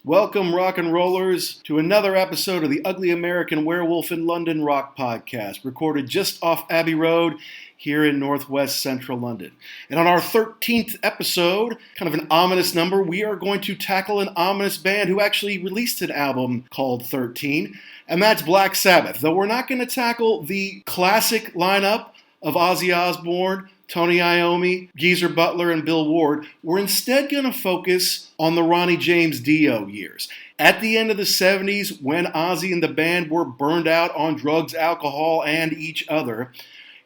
Welcome, rock and rollers, to another episode of the Ugly American Werewolf in London rock podcast, recorded just off Abbey Road here in northwest central London. And on our 13th episode, kind of an ominous number, we are going to tackle an ominous band who actually released an album called 13, and that's Black Sabbath. Though we're not going to tackle the classic lineup of Ozzy Osbourne, Tony Iommi, Geezer Butler, and Bill Ward, we're instead going to focus on the Ronnie James Dio years. At the end of the 70s, when Ozzy and the band were burned out on drugs, alcohol, and each other,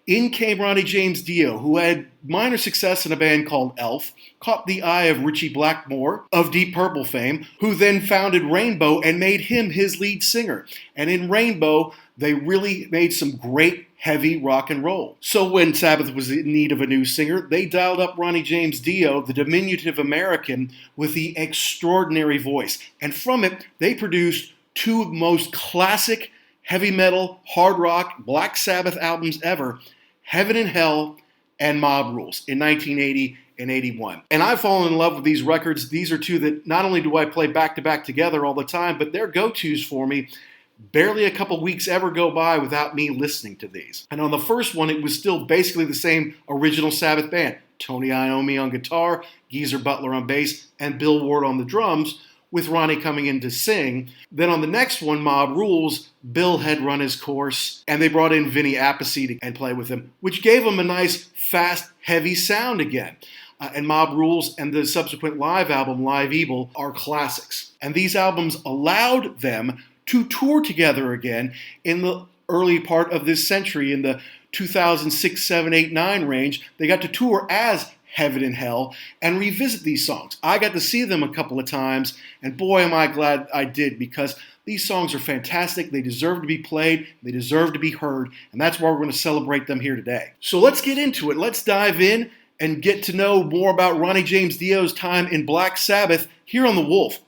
in came Ronnie James Dio, who had minor success in a band called Elf, caught the eye of Ritchie Blackmore of Deep Purple fame, who then founded Rainbow and made him his lead singer. And in Rainbow, they really made some great heavy rock and roll. So when Sabbath was in need of a new singer, they dialed up Ronnie James Dio, the diminutive American with the extraordinary voice. And from it, they produced two of the most classic heavy metal, hard rock, Black Sabbath albums ever, Heaven and Hell and Mob Rules in 1980 and 81. And I've fallen in love with these records. These are two that not only do I play back-to-back together all the time, but they're go-tos for me. Barely a couple weeks ever go by without me listening to these. And on the first one, it was still basically the same original Sabbath band. Tony Iommi on guitar, Geezer Butler on bass, and Bill Ward on the drums, with Ronnie coming in to sing. Then on the next one, Mob Rules, Bill had run his course, and they brought in Vinny Appice and play with him, which gave him a nice, fast, heavy sound again. And Mob Rules and the subsequent live album, Live Evil, are classics. And these albums allowed them to tour together again in the early part of this century, in the 2006, 7, 8, 9 range. They got to tour as Heaven and Hell and revisit these songs. I got to see them a couple of times, and boy, am I glad I did, because these songs are fantastic. They deserve to be played. They deserve to be heard, and that's why we're going to celebrate them here today. So let's get into it. Let's dive in and get to know more about Ronnie James Dio's time in Black Sabbath here on The Wolf.